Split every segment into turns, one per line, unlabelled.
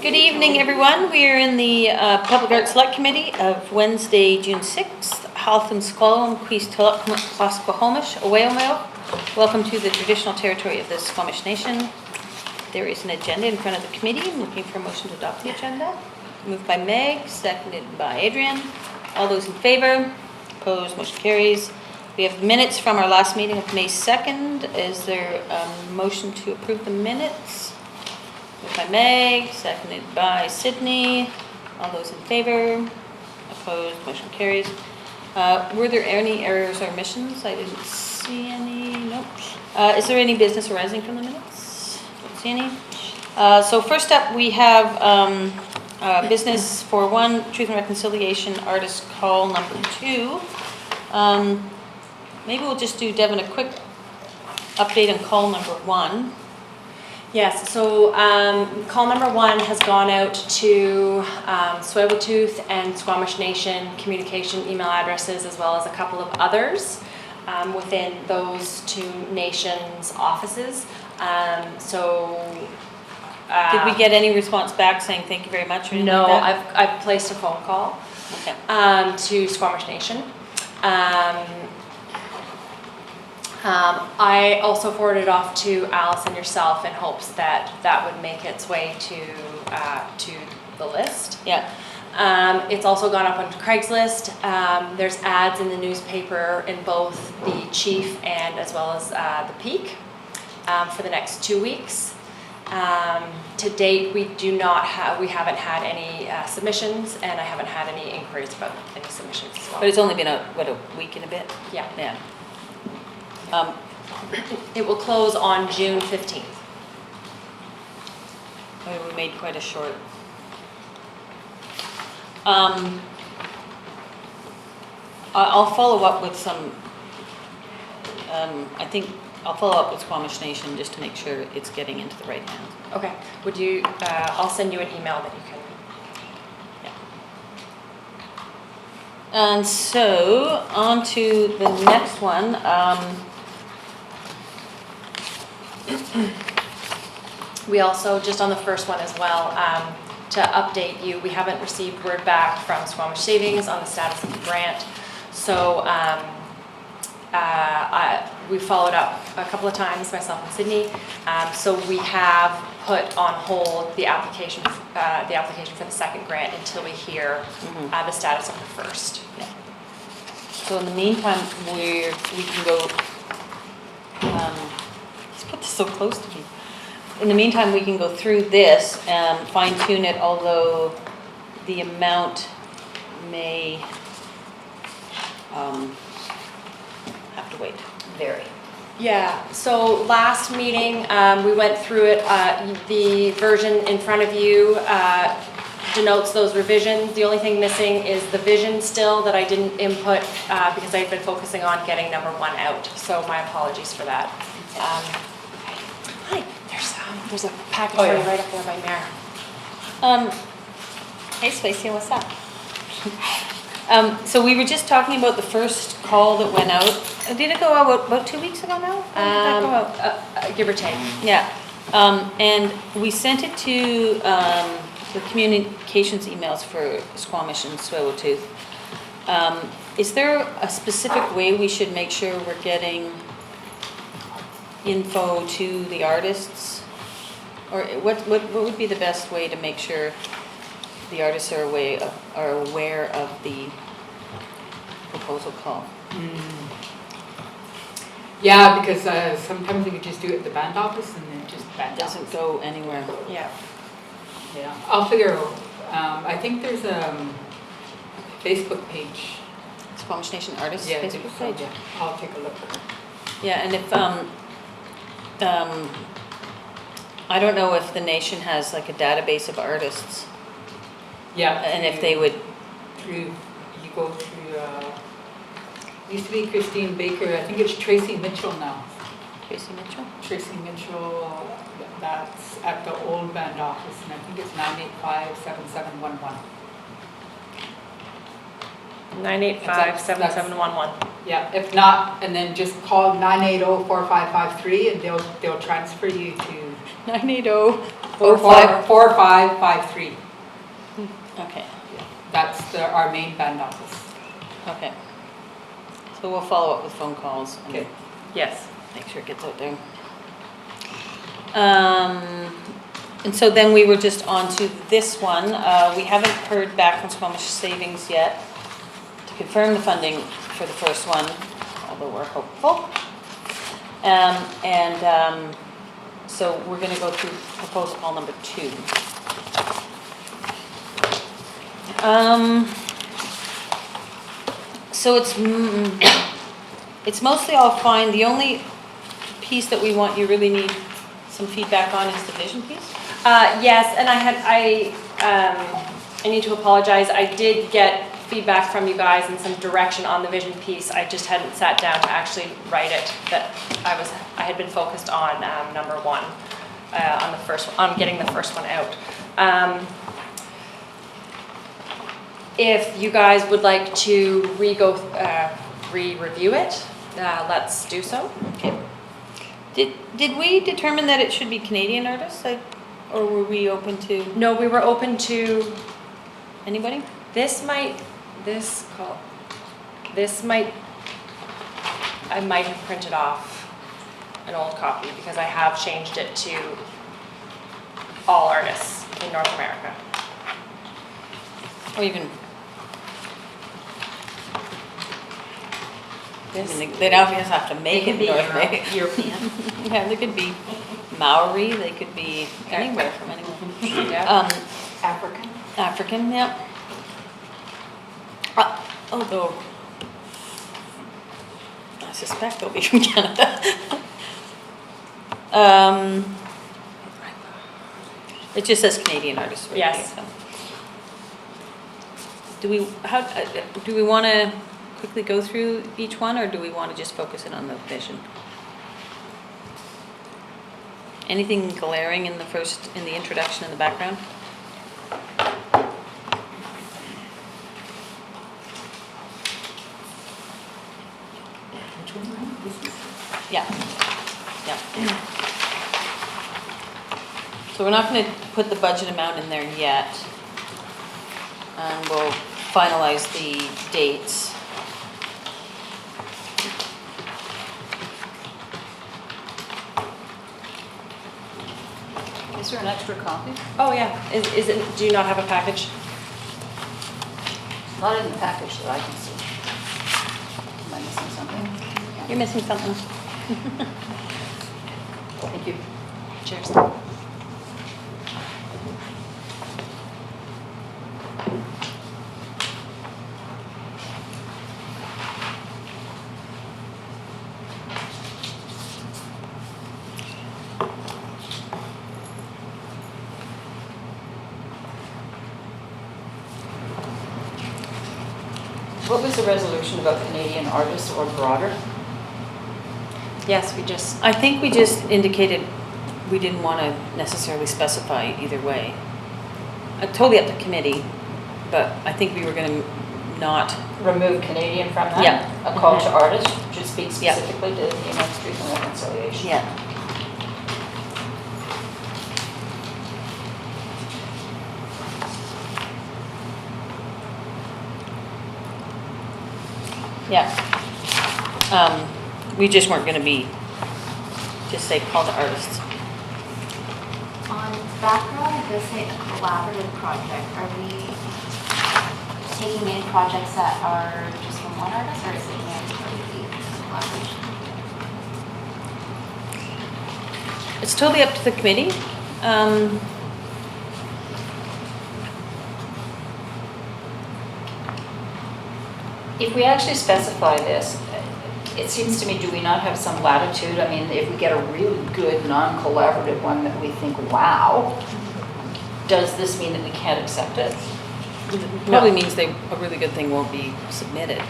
Good evening, everyone. We are in the Public Art Select Committee of Wednesday, June 6th. Halfan Squalum, Quees Squamish, Awaomeo. Welcome to the traditional territory of the Squamish Nation. There is an agenda in front of the committee. I'm looking for a motion to adopt the agenda. Moved by Meg, seconded by Adrian. All those in favor? Opposed? Motion carries. We have minutes from our last meeting of May 2nd. Is there a motion to approve the minutes? Moved by Meg, seconded by Sydney. All those in favor? Opposed? Motion carries. Were there any errors or omissions? I didn't see any. Nope. Is there any business arising from the minutes? Don't see any. So first up, we have business for 1, Truth and Reconciliation Artist Call number 2. Maybe we'll just do, Devin, a quick update on call number 1.
Yes, so call number 1 has gone out to Tsleil-Waututh and Squamish Nation communication email addresses, as well as a couple of others within those two nations' offices.
Did we get any response back saying thank you very much? Or
no,
like that?
I've placed a phone call to Squamish Nation. I also forwarded off to Alice and yourself in hopes that that would make its way to the list.
Yeah.
It's also gone up on Craigslist. There's ads in the newspaper in both the Chief and as well as the Peak for the next 2 weeks. To date, we haven't had any submissions, and I haven't had any inquiries about any submissions as well.
But it's only been a week and a bit?
Yeah.
Yeah.
It will close on June 15th.
We made quite a short. I'll follow up with some. I think I'll follow up with Squamish Nation just to make sure it's getting into the right hands.
Okay. Would you? I'll send you an email that you can.
Yeah. And so on to the next one.
We also, just on the first one as well, to update you, we haven't received word back from Squamish Savings on the status of the grant. So we followed up a couple of times, myself and Sydney. So we have put on hold the application for the second grant until we hear the status of the first.
Yeah. So in the meantime, we can go. Let's put this so close to me. In the meantime, we can go through this and fine tune it, although the amount may have to wait. Vary.
Yeah, so last meeting, we went through it. The version in front of you denotes those revisions. The only thing missing is the vision still that I didn't input because I've been focusing on getting number 1 out. So my apologies for that. Hi, there's a package for you right up there by Mare.
Hey, Spacey, what's up? So we were just talking about the first call that went out. Did it go out about 2 weeks ago now? When did that go out?
Give or take.
Yeah. And we sent it to the communications emails for Squamish and Tsleil-Waututh. Is there a specific way we should make sure we're getting info to the artists? Or what would be the best way to make sure the artists are aware of the proposal call?
Yeah, because sometimes we could just do it at the band office and then just
Doesn't go anywhere.
Yeah.
Yeah, I'll figure out. I think there's a Facebook page.
Squamish Nation Artists
Yeah,
Facebook page.
Yeah, I'll take a look.
Yeah, and if I don't know if the nation has like a database of artists.
Yeah.
And if they would.
You go through. Used to be Christine Baker. I think it's Tracy Mitchell now.
Tracy Mitchell?
Tracy Mitchell. That's at the old band office, and I think it's 985-7711.
985-7711.
Yeah, if not, and then just call 980-4553 and they'll transfer you to
980
4553.
Okay,
That's our main band office.
okay. So we'll follow up with phone calls and
Okay.
Yes.
make sure it gets out there. And so then we were just on to this one. We haven't heard back from Squamish Savings yet to confirm the funding for the first one, although we're hopeful. So we're gonna go through proposal call number 2. So it's mostly all fine. The only piece that you really need some feedback on is the vision piece.
Yes, and I need to apologize. I did get feedback from you guys and some direction on the vision piece. I just hadn't sat down to actually write it. That I had been focused on number 1, on getting the first one out. If you guys would like to re-review it, let's do so.
Okay. Did we determine that it should be Canadian artists, or were we open to
No, we were open to
anybody?
I might have printed off an old copy because I have changed it to all artists in North America.
Or even,
This,
they don't just have to make it North America.
European.
Yeah, they could be Maori, they could be anywhere from anywhere.
Yeah.
African.
African, yeah. Although, I suspect they'll be from Canada. It just says Canadian artists. Right?
Yes.
So. Do we want to quickly go through each one, or do we want to just focus in on the vision? Anything glaring in the introduction and the background?
Which one?
Yeah. Yeah. So we're not going to put the budget amount in there yet. And we'll finalize the dates.
Is there an extra copy?
Oh yeah. Is it? Do you not have a package?
Not in the package that I can see. Am I missing something?
You're missing something.
Thank you.
Cheers.
What was the resolution about Canadian artists or broader?
Yes, we just.
I think we just indicated we didn't want to necessarily specify either way. Totally up to committee, but I think we were going to not.
Remove Canadian from that?
Yeah.
A call to artists, should speak
Yeah.
specifically to the United Street and Reconciliation.
Yeah. Yeah. We just weren't going to be, just say call to artists.
On background, it does say a collaborative project. Are we taking in projects that are just from one artist, or is it mandatory collaboration?
It's totally up to the committee.
If we actually specify this, it seems to me, do we not have some latitude? I mean, if we get a really good non-collaborative one that we think, wow, does this mean that we can't accept it?
Probably means a really good thing won't be submitted.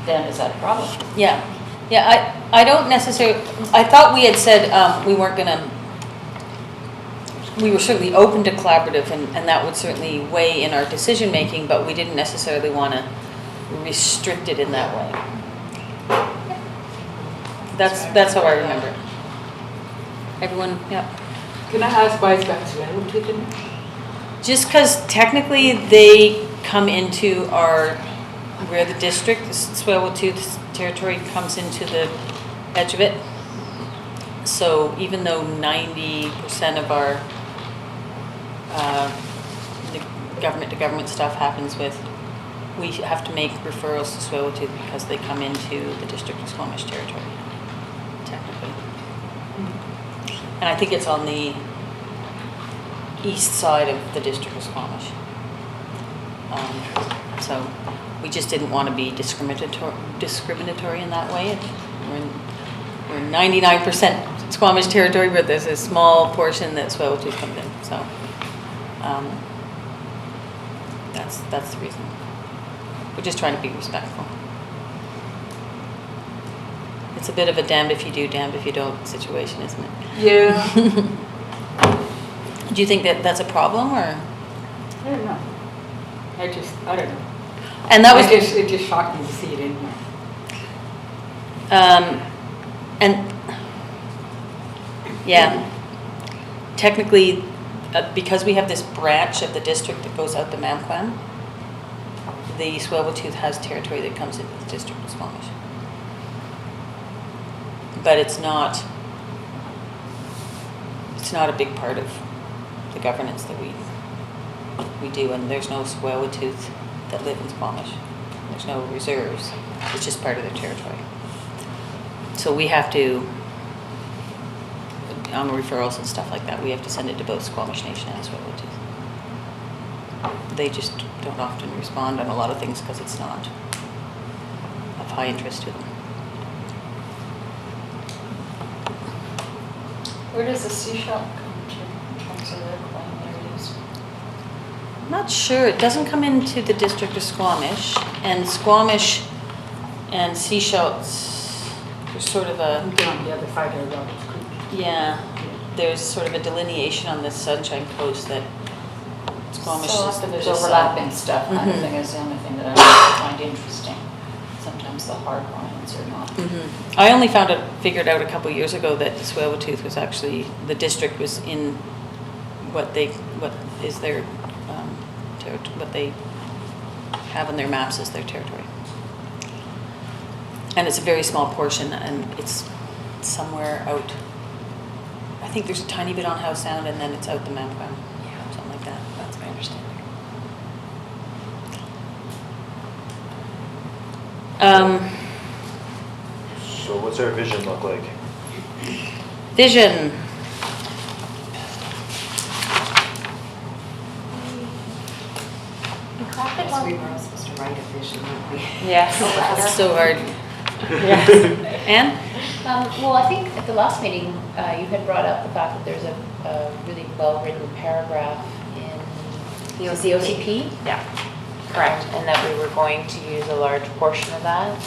Then is that a problem?
Yeah, yeah, I don't necessarily, I thought we had said we weren't gonna, we were certainly open to collaborative and that would certainly weigh in our decision-making, but we didn't necessarily want to restrict it in that way. That's how I remember it. Everyone, yeah.
Can I ask why it's got Tsleil-Waututh in it?
Just because technically they come into where the district, the Tsleil-Waututh territory comes into the edge of it. So even though 90% of our government-to-government stuff happens we have to make referrals to Tsleil-Waututh because they come into the district of Squamish territory, technically. And I think it's on the east side of the district of Squamish. So we just didn't want to be discriminatory in that way. We're 99% Squamish territory, but there's a small portion that Tsleil-Waututh comes in. So that's the reason. We're just trying to be respectful. It's a bit of a damned if you do, damned if you don't situation, isn't it?
Yeah.
Do you think that that's a problem, or?
I don't know. I don't know.
And that was
It just shocked me to see it in here.
and yeah, technically, because we have this branch of the district that goes out to Mamquam, the Tsleil-Waututh has territory that comes into the district of Squamish. But it's not a big part of the governance that we do, and there's no Tsleil-Waututh that live in Squamish. There's no reserves. It's just part of their territory. So we have to, on referrals and stuff like that, we have to send it to both Squamish Nation and Tsleil-Waututh. They just don't often respond on a lot of things because it's not of high interest to them.
Where does the sea shop come to in terms of their claim areas?
I'm not sure. It doesn't come into the district of Squamish, and Squamish and Seashouts, there's sort of a,
Get on the other side of Roberts Creek.
yeah, there's sort of a delineation on the Sunshine Coast that Squamish
So
is
often there's
this
overlapping stuff, kind of
Mhm.
thing, is the only thing that I find interesting. Sometimes the hard lines are not.
I only figured out a couple of years ago that Tsleil-Waututh was actually, the district was in what is their, what they have on their maps as their territory. And it's a very small portion, and it's somewhere out, I think there's a tiny bit on Howe Sound, and then it's out the Mamquam, something like that.
That's my understanding.
So what's our vision look like?
Vision.
We crafted
Yes,
one.
we were all supposed to write a vision, weren't we?
Yes.
It's so hard.
Yes.
Anne?
Well, I think at the last meeting, you had brought up the fact that there's a really well-written paragraph in the OCP.
Yeah, correct. And that we were going to use a large portion of that.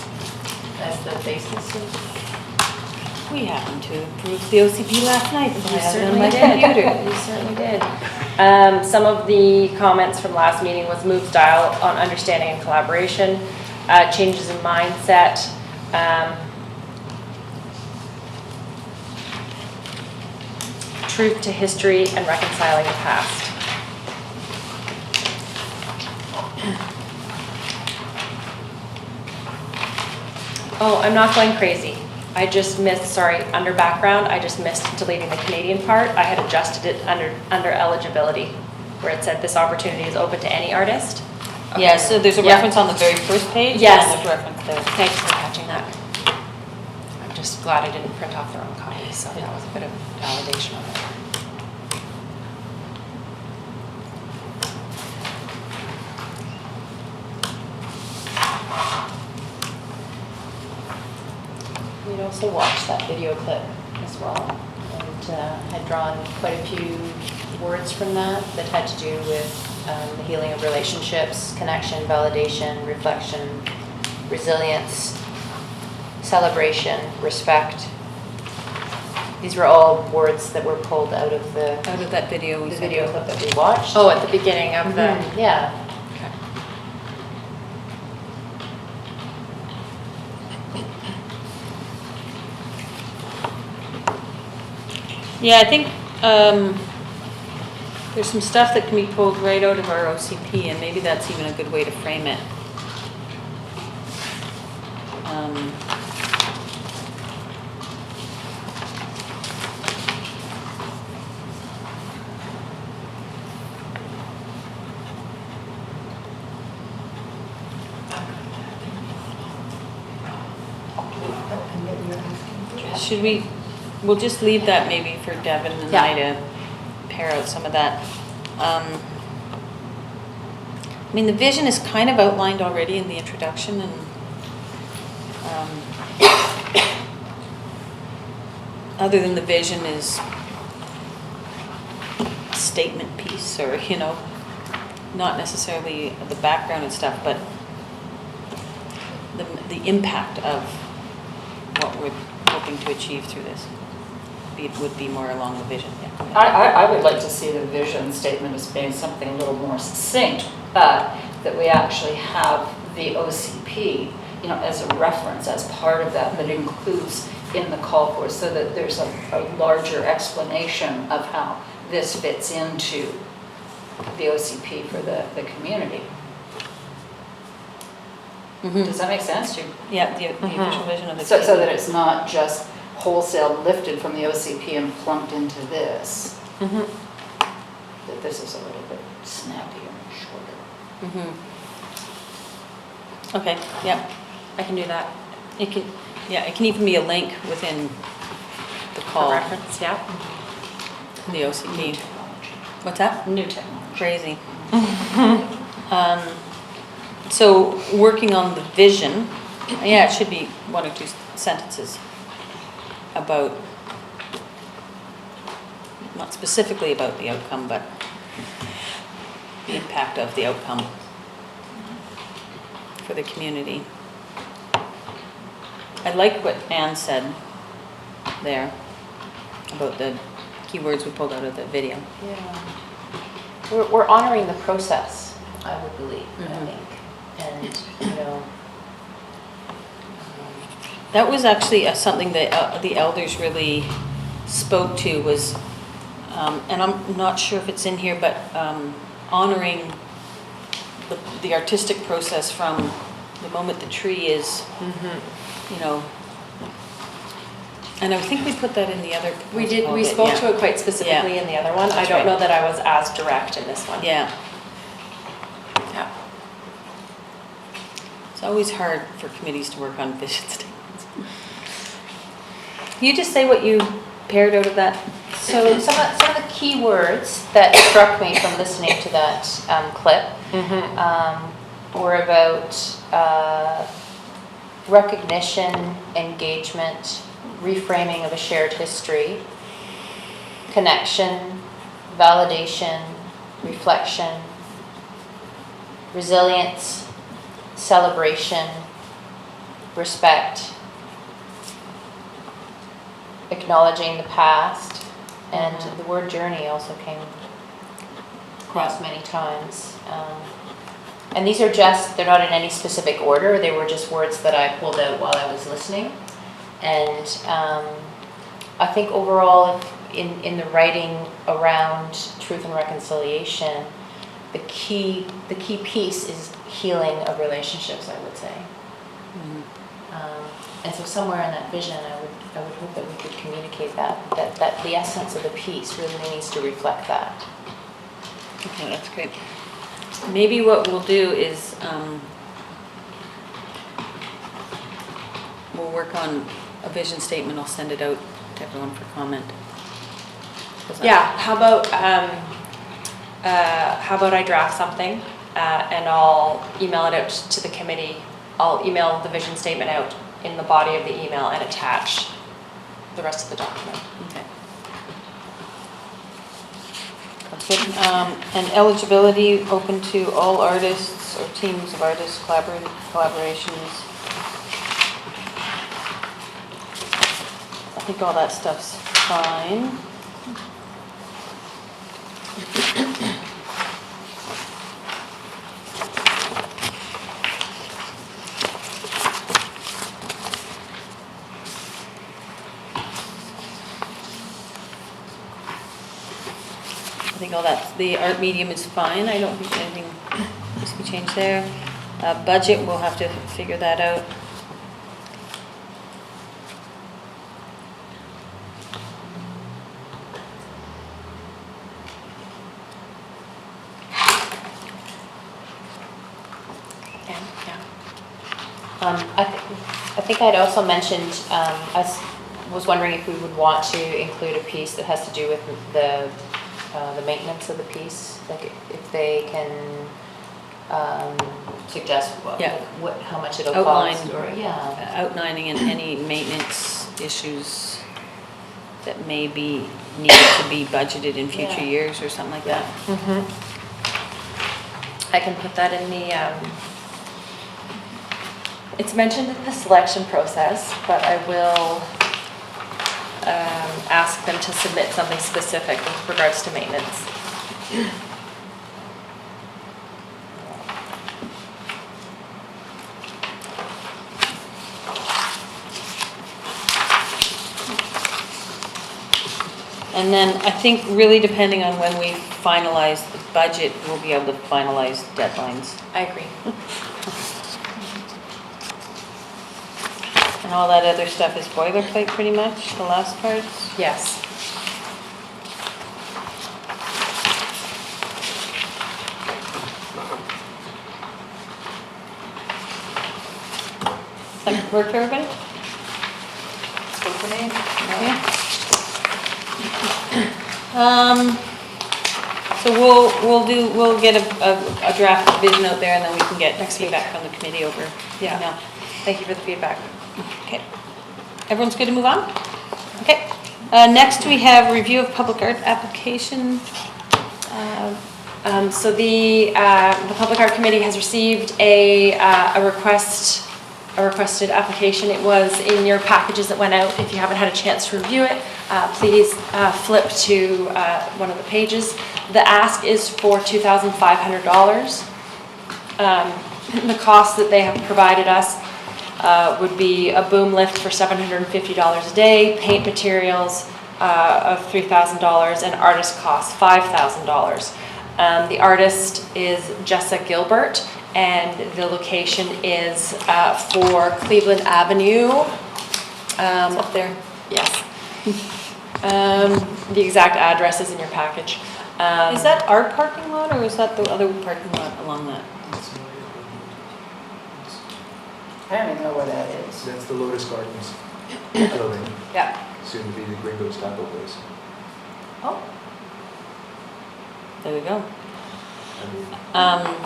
As the basis of.
We happened to approve the OCP last night. so I
You
have it on
certainly
my
did.
computer.
You certainly did. Some of the comments from last meeting was move style on understanding and collaboration, changes in mindset, truth to history, and reconciling the past. Oh, I'm not going crazy. I just missed, sorry, under background, I just missed deleting the Canadian part. I had adjusted it under eligibility, where it said this opportunity is open to any artist.
Yeah, so there's a
Yeah.
reference on the very first page.
Yes.
And there's reference there.
Thank you for catching that. I'm just glad I didn't print off the wrong copy, so that was a bit of validation of it. We'd also watched that video clip as well, and had drawn quite a few words from that had to do with the healing of relationships, connection, validation, reflection, resilience, celebration, respect. These were all words that were pulled out of the
Out of that video. we sent
video
you.
clip that we watched.
Oh,
at the beginning of the,
Yeah.
okay.
Yeah, I think There's some stuff that can be pulled right out of our OCP, and maybe that's even a good way to frame it. Should we, we'll just leave that maybe for Devin and I to pare out some of that. I mean, the vision is kind of outlined already in the introduction, and other than the vision is a statement piece, or, you know, not necessarily the background and stuff, but the impact of what we're hoping to achieve through this. It would be more along the vision, yeah.
I would like to see the vision statement as being something a little more succinct, that we actually have the OCP, you know, as a reference, as part of that includes in the call for, so that there's a larger explanation of how this fits into the OCP for the community.
Mhm.
Does that make sense to you?
Yeah, the official vision of the.
So that it's not just wholesale lifted from the OCP and plunked into this. That this is a little bit snappier and shorter.
Okay, yeah,
I can do that
it can even be a link within the
for
call,
reference, yeah.
the OCP. What's that?
New technology.
Crazy. So working on the vision, yeah, it should be 1 or 2 sentences about, not specifically about the outcome, but the impact of the outcome for the community. I like what Anne said there about the keywords we pulled out of the video.
Yeah. We're honoring the process, I would believe, I think. And, you know,
That was actually something that the elders really spoke to was, and I'm not sure if it's in here, but honoring the artistic process from the moment the tree is, you know, and I think we put that in the other proposal.
We did, we
bit,
spoke
yeah.
to it quite specifically
Yeah.
in the other one. I
That's
don't
right.
know that I was as direct in this one.
Yeah,
Yeah.
it's always hard for committees to work on vision statements. You just say what you paired out of that.
so some of the key words that struck me from listening to that clip were about recognition, engagement, reframing of a shared history, connection, validation, reflection, resilience, celebration, respect, acknowledging the past, and the word journey also came across many times. And these are just, they're not in any specific order, they were just words that I pulled out while I was listening. And I think overall, in the writing around truth and reconciliation, the key piece is healing of relationships, I would say. And so somewhere in that vision, I would hope that we could communicate that the essence of the piece really needs to reflect that.
Okay, that's great. Maybe what we'll do is we'll work on a vision statement. I'll send it out to everyone for comment.
Yeah, how about I draft something and I'll email it out to the committee. I'll email the vision statement out in the body of the email and attach the rest of the document.
Okay. That's good. And eligibility open to all artists or teams of artists, collaborations. I think all that stuff's fine. think all that, the art medium is fine, I don't think anything needs to be changed there. Budget, we'll have to figure that out.
I think I'd also mentioned, was wondering if we would want to include a piece that has to do with the maintenance of the piece, like if they can suggest
Yeah.
how much it'll
Outline.
cost, or, yeah.
Outlining any maintenance issues that may be needed to be budgeted in future
Yeah.
years or something like that.
I can put that in the, it's mentioned in the selection process, but I will ask them to submit something specific with regards to maintenance.
And then I think really depending on when we finalize the budget, we'll be able to finalize deadlines.
I agree.
And all that other stuff is boilerplate pretty much, the last parts.
Yes.
Does that work for everybody? Yeah. So we'll get a draft vision out there and then we can get
Next week.
feedback from the committee over.
Yeah.
email.
Thank you for the feedback.
Okay. Everyone's good to move on? Okay. Next we have review of public art application.
So the Public Art Committee has received a requested application. It was in your packages that went out. If you haven't had a chance to review it, please flip to one of the pages. The ask is for $2,500. The cost that they have provided us would be a boom lift for $750 a day, paint materials of $3,000, and artist costs $5,000. The artist is Jessa Gilbert, and the location is for Cleveland Avenue.
It's up there.
Yes. The exact address is in your package.
Is that our parking lot or is that the other parking lot along that?
I don't even know where that is.
That's the Lotus Gardens building,
Yeah.
soon to be the Gringo's Taco Place.
Oh. There we go.
I mean,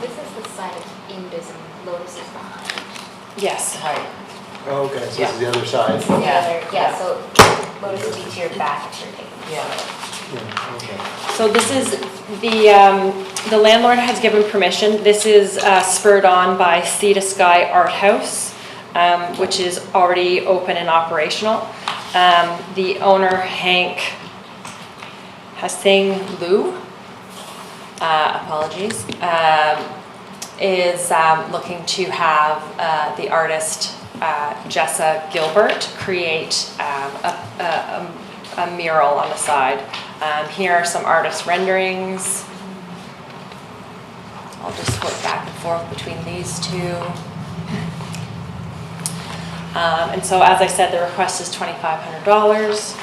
This is the side of Invis and Lotus is behind.
Yes.
Right.
oh, okay, so this is the other side.
This is the
Yeah.
other, yeah, so Lotus would be to your back if you're taking.
Yeah.
Yeah, okay.
So this is the landlord has given permission. This is spurred on by Sea to Sky Art House, which is already open and operational. The owner, Hank Hassing Liu, apologies, is looking to have the artist Jessa Gilbert create a mural on the side. Here are some artist renderings. I'll just flip back and forth between these two. And so, as I said, the request is $2,500.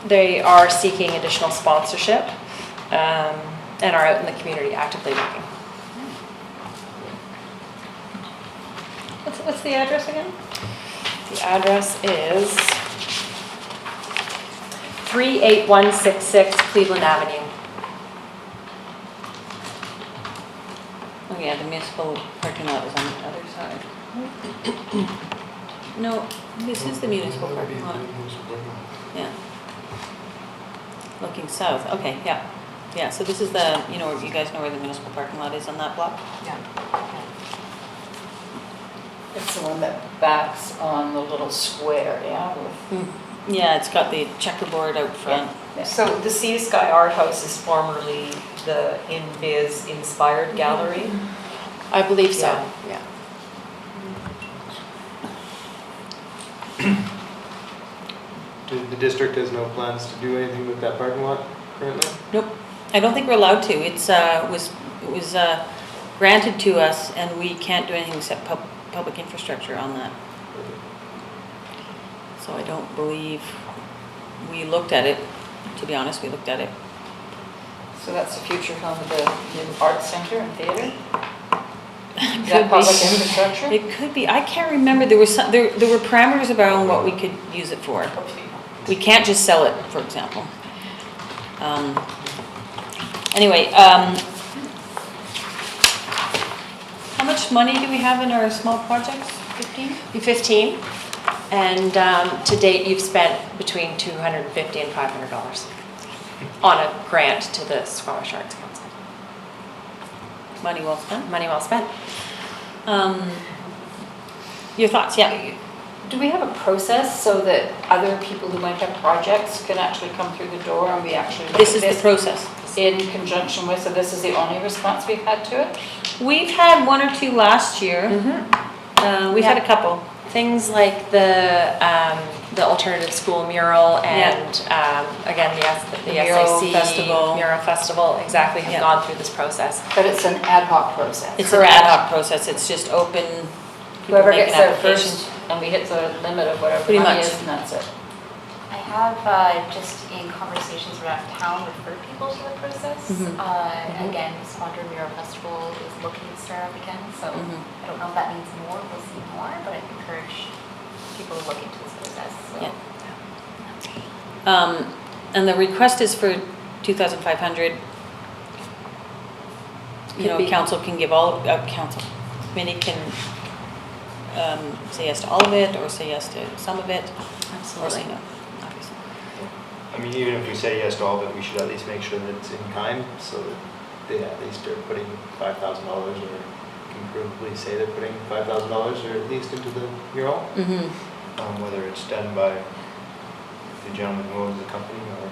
They are seeking additional sponsorship and are out in the community actively looking.
What's the address again?
The address is 38166 Cleveland Avenue.
Oh yeah, the municipal parking lot is on the other side. No, this is the municipal parking lot. Yeah. Looking south, okay, yeah. Yeah, so this is the, you guys know where the municipal parking lot is on that block?
Yeah. It's the one that backs on the little square, yeah, with.
Yeah, it's got the checkerboard out front.
So the Sea to Sky Art House is formerly the InViz Inspired Gallery?
I believe so.
Yeah.
The district has no plans to do anything with that parking lot? currently?
Nope, I don't think we're allowed to. It was granted to us, and we can't do anything except public infrastructure on that. So I don't believe we looked at it. To be honest, we looked at it.
So that's the future home of the new arts center and theater? Is
Could
that public
be.
infrastructure?
It could be. I can't remember. There were parameters around what we could use it for. We can't just sell it, for example. Anyway, how much money do we have in our small projects? 15?
15, and to date, you've spent between $250 and $500 on a grant to the Squamish Arts Council.
Money well spent.
Money well spent.
Your thoughts? Yeah.
Do we have a process so that other people who might have projects can actually come through the door and we actually look
This
at
is the process.
in conjunction with, so this is the only response we've had to it?
We've had one or two last year. We've had a couple.
Things like the alternative school mural and again the
Mural
SAC
festival.
mural festival exactly have
Yeah.
gone through this process.
But it's an ad hoc process.
It's an ad hoc process. It's just open. people
Whoever
make
gets
an
there
application.
first and we hit the limit of whatever the
Pretty
money
much.
is and that's it.
I have just in conversations around town referred people to the process.
Mhm.
Again, Squandra Mural Festival is looking to start up again, so
Mhm.
I don't know if that means more, we'll see more, but I'd encourage people to look into this process, so.
Yeah. And the request is for 2,500. You know,
Could be.
council can give all, council, committee can say yes to all of it, or say yes to some of it, or say no, obviously.
I mean, even if we say yes to all of it, we should at least make sure that it's in kind, so that they at least are putting $5,000 or can provably say they're putting $5,000 or at least into the mural.
Mm-hmm.
Whether it's done by the gentleman who owns the company or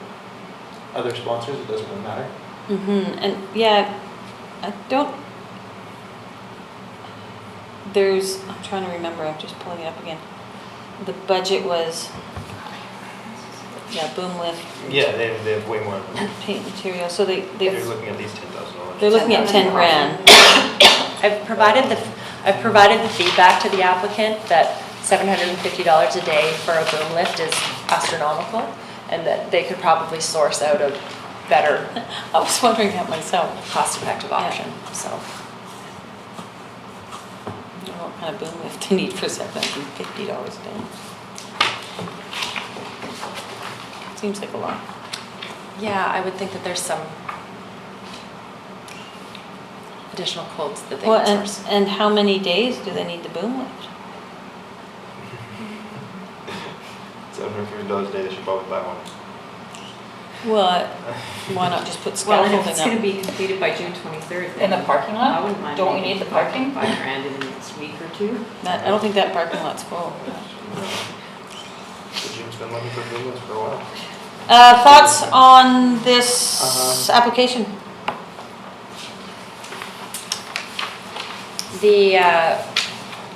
other sponsors, it doesn't really matter.
Mm-hmm. And yeah, I don't, I'm trying to remember, I'm just pulling it up again. The budget was, boom lift,
Yeah, they have way more.
paint material, so
They're
they're
looking at least $10,000.
looking at 10 grand.
I've provided the feedback to the applicant that $750 a day for a boom lift is astronomical, and that they could probably source out a better
I was wondering that myself.
cost-effective
Yeah.
option, so.
I don't know what kind of boom lift they need for $750 a day. Seems like a lot.
Yeah, I would think that there's some additional codes that they
Well,
can source.
and how many days do they need the boom lift?
$750 a day, they should probably buy one.
Well, why not just put
Well, and
scaffolding
if it's
up?
gonna be completed by June 23rd.
In the parking lot?
I wouldn't mind.
Don't we
making
need the parking?
$5,000 in the next week or two.
I don't think that parking lot's full.
So Jim's been looking for boom lifts for a while.
Thoughts on this application?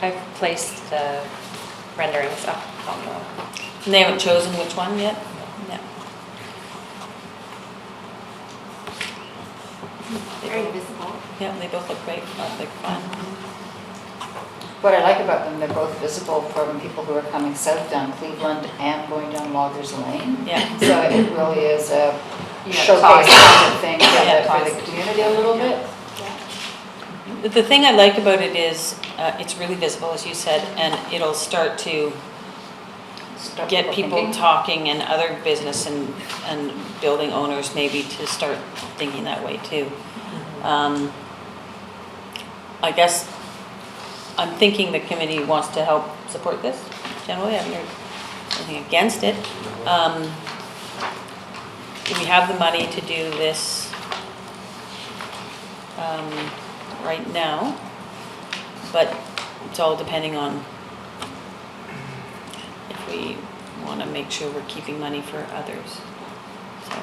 I've placed the renderings up on the,
And they haven't chosen which one yet? No.
Very visible.
Yeah, they both look great, they're fun.
What I like about them, they're both visible from people who are coming south down Cleveland and going down Loggers Lane.
Yeah.
So it really is a
Yeah,
showcase kind of thing
Yeah,
for the community a little bit.
The thing I like about it is, it's really visible, as you said, and it'll start to
Start
get people
thinking.
talking, and other business and building owners maybe to start thinking that way too. I guess I'm thinking the committee wants to help support this generally. I haven't heard anything against it. We have the money to do this right now, but it's all depending on if we want to make sure we're keeping money for others. So,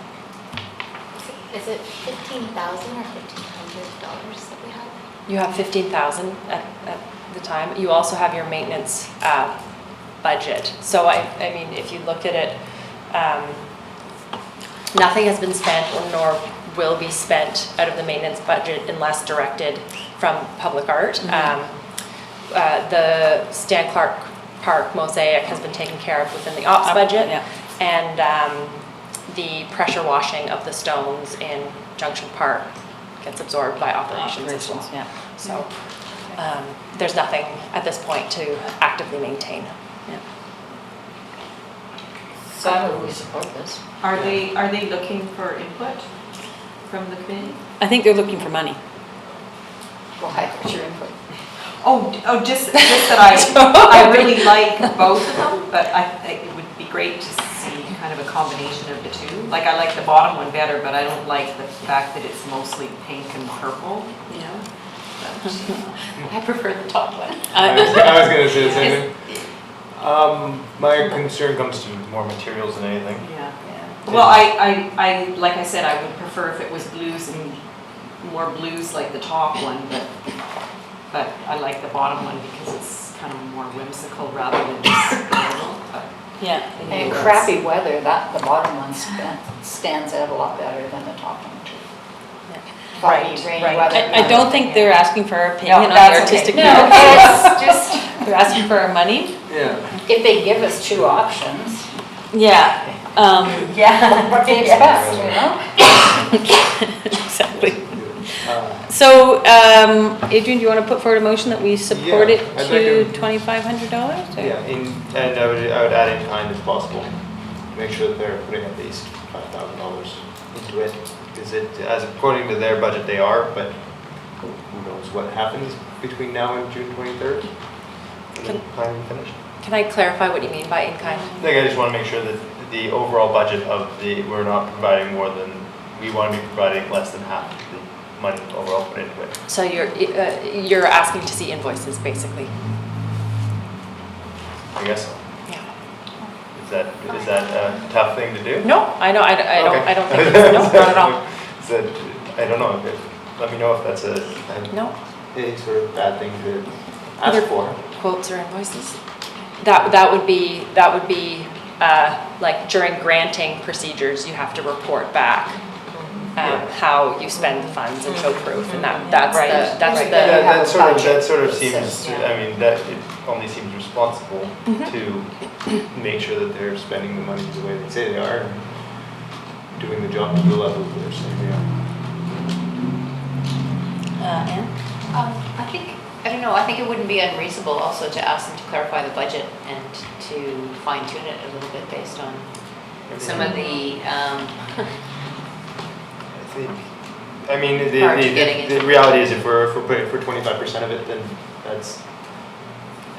Is it $15,000 or $1,500 that we have?
you have 15,000 at the time. You also have your maintenance budget. So I mean, if you look at it, Nothing has been spent or nor will be spent out of the maintenance budget unless directed from public art. The Stan Clarke Park Mosaic has been taken care of within the ops budget.
Yeah.
And the pressure washing of the stones in Junction Park gets absorbed by operations as well.
Yeah.
So there's nothing at this point to actively maintain.
So I would support this.
Are they looking for input from the committee?
I think they're looking for money.
Why, what's your input?
Just that I really like both of them, but I think it would be great to see kind of a combination of the two. Like, I like the bottom one better, but I don't like the fact that it's mostly pink and purple, you know?
I prefer the top one.
I was gonna say the same thing. My concern comes to more materials than anything.
Yeah. Well, I like I said, I would prefer if it was blues and more blues like the top one, but I like the bottom one because it's kind of more whimsical rather than just normal.
Yeah.
And in crappy weather, the bottom one stands out a lot better than the top one too.
Right,
Foggy, rainy
right.
weather.
I don't think they're asking for our opinion on the
that's
artistic
okay.
merit.
No, it's just,
They're asking for our money.
Yeah.
if they give us two options,
Yeah.
what do you expect, you know?
Exactly. So, Adrian, do you want to put forward a motion that we support
Yeah,
it
I'd
to
like
$2,500?
Yeah, and I would add in kind if possible. Make sure that they're putting at least $5,000 into it. Because as according to their budget, they are, but who knows what happens between now and June 23rd? And then finally finished.
Can I clarify what you mean by in-kind?
I think I just want to make sure that the overall budget we're not providing more than, we want to be providing less than half of the money overall put into it.
So you're asking to see invoices, basically?
I guess so.
Yeah.
Is that a tough thing to do?
No, I know, I
Okay.
don't think it's, no, not at all.
Is that, I don't know, let me know if that's
No.
any sort of bad thing to ask for.
Quotes or invoices? That would be like during granting procedures, you have to report back how you spend the funds and show proof, and that's
Right.
that's
Right.
the.
Yeah.
That sort of
That
seems,
says, yeah.
I mean, that it only seems responsible to make sure that they're spending the money the way they say they are and doing the job to the level that they're saying they are.
Anne?
I don't know, I think it wouldn't be unreasonable also to ask them to clarify the budget and to fine tune it a little bit based on some of the,
I mean,
Hard to getting into.
the reality is if we're putting for 25% of it, then that's,